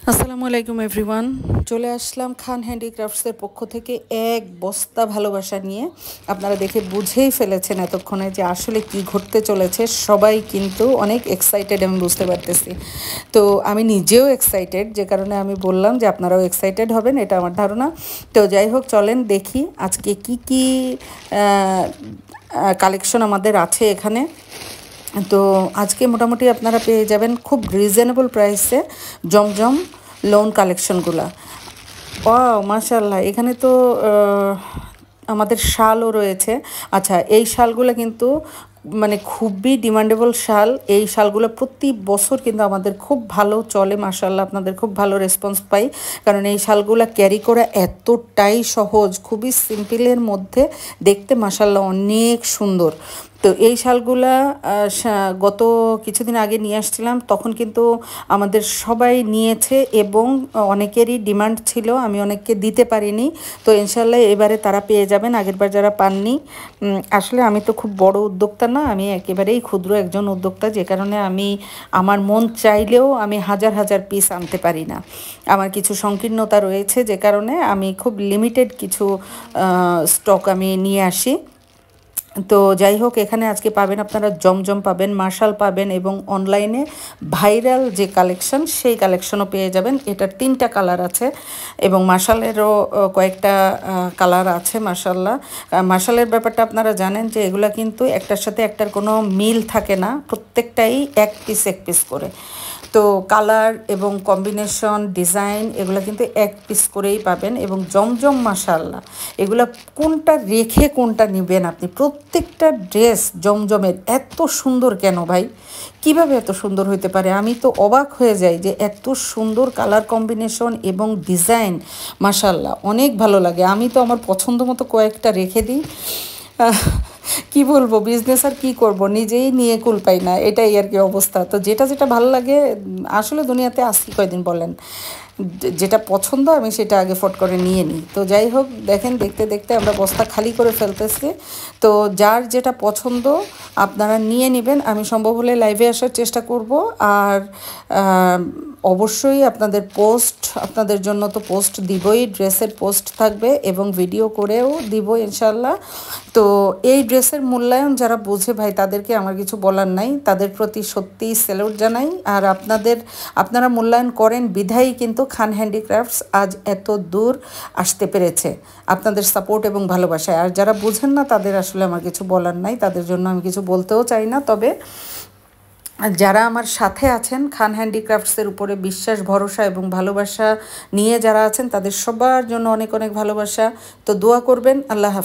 আসসালামু আলাইকুম এভরিওয়ান। চলে আসলাম খান হ্যান্ডিক্রাফটসের পক্ষ থেকে এক বস্তা ভালোবাসা নিয়ে। আপনারা দেখে বুঝেই ফেলেছেন এতক্ষণে যে আসলে কি ঘটতে চলেছে। সবাই কিন্তু অনেক এক্সাইটেড, আমি বুঝতে পারতেছি। তো আমি নিজেও এক্সাইটেড, যে কারণে আমি বললাম যে আপনারাও এক্সাইটেড হবেন, এটা আমার ধারণা। তো যাই হোক, চলেন দেখি আজকে কি কি কালেকশন আমাদের আছে এখানে। তো আজকে মোটামুটি আপনারা পেয়ে যাবেন খুব রিজনেবল প্রাইসে জমজম লোন কালেকশনগুলা। ওয়াও, মাশাআল্লাহ! এখানে তো আমাদের শালও রয়েছে। আচ্ছা, এই শালগুলো কিন্তু মানে খুবই ডিমান্ডেবল শাল। এই শালগুলো প্রতি বছর কিন্তু আমাদের খুব ভালো চলে, মাশাআল্লাহ। আপনাদের খুব ভালো রেসপন্স পাই, কারণ এই শালগুলো ক্যারি করা এতটাই সহজ, খুবই সিম্পলের মধ্যে, দেখতে মাশাআল্লাহ অনেক সুন্দর। তো এই শালগুলা গত কিছুদিন আগে নিয়ে আসছিলাম, তখন কিন্তু আমাদের সবাই নিয়েছে এবং অনেকেরই ডিমান্ড ছিল, আমি অনেককে দিতে পারিনি। তো ইনশাল্লাহ এবারে তারা পেয়ে যাবেন, আগেরবার যারা পাননি। আসলে আমি তো খুব বড় উদ্যোক্তা না, আমি একেবারেই ক্ষুদ্র একজন উদ্যোক্তা, যে কারণে আমি আমার মন চাইলেও আমি হাজার হাজার পিস আনতে পারি না। আমার কিছু সংকীর্ণতা রয়েছে, যে কারণে আমি খুব লিমিটেড কিছু স্টক আমি নিয়ে আসি। তো যাই হোক, এখানে আজকে পাবেন আপনারা জমজম পাবেন, মার্শাল পাবেন, এবং অনলাইনে ভাইরাল যে কালেকশন সেই কালেকশনও পেয়ে যাবেন। এটার 3টা কালার আছে এবং মার্শালেরও কয়েকটা কালার আছে। মার্শাল্লাহ, মার্শালের ব্যাপারটা আপনারা জানেন যে এগুলা কিন্তু একটার সাথে একটার কোনো মিল থাকে না, প্রত্যেকটাই এক পিস করে। তো কালার এবং কম্বিনেশন, ডিজাইন এগুলো কিন্তু এক পিস করেই পাবেন। এবং জমজম মাশাআল্লাহ, এগুলো কোনটা রেখে কোনটা নেবেন আপনি। প্রত্যেকটা ড্রেস জমজমের এত সুন্দর কেন ভাই, কিভাবে এত সুন্দর হইতে পারে? আমি তো অবাক হয়ে যাই যে এত সুন্দর কালার কম্বিনেশন এবং ডিজাইন, মাশাআল্লাহ অনেক ভালো লাগে। আমি তো আমার পছন্দ মতো কয়েকটা রেখে দিই। কি বলবো, বিজনেস আর কি করব, নিজেই নিয়ে কুল পাই না, এটাই আর কি অবস্থা। তো যেটা যেটা ভালো লাগে, আসলে দুনিয়াতে আসি কয়দিন বলেন, যেটা পছন্দ আমি সেটা আগে ফট করে নিয়ে নিই। তো যাই হোক, দেখেন দেখতে দেখতে আমরা বস্তা খালি করে ফেলতেছি। তো যার যেটা পছন্দ আপনারা নিয়ে নেবেন। আমি সম্ভব হলে লাইভে আসার চেষ্টা করব। আর অবশ্যই আপনাদের জন্য তো পোস্ট দিবই, ড্রেসের পোস্ট থাকবে এবং ভিডিও করেও দিব ইনশাল্লাহ। তো এই ড্রেসের মূল্যায়ন যারা বোঝে ভাই, তাদেরকে আমার কিছু বলার নাই, তাদের প্রতি সত্যিই স্যালুট জানাই। আর আপনারা মূল্যায়ন করেন বিধায়ী কিন্তু খান হ্যান্ডিক্রাফটস আজ এত দূর আসতে পেরেছে, আপনাদের সাপোর্ট এবং ভালোবাসায়। আর যারা বুঝেন না, তাদের আসলে আমার কিছু বলার নাই, তাদের জন্য আমি কিছু বলতেও চাই না। তবে যারা আমার সাথে আছেন, খান হ্যান্ডিক্রাফটসের উপরে বিশ্বাস, ভরসা এবং ভালোবাসা নিয়ে যারা আছেন, তাদের সবার জন্য অনেক অনেক ভালোবাসা। তো দোয়া করবেন। আল্লাহ হাফেজ।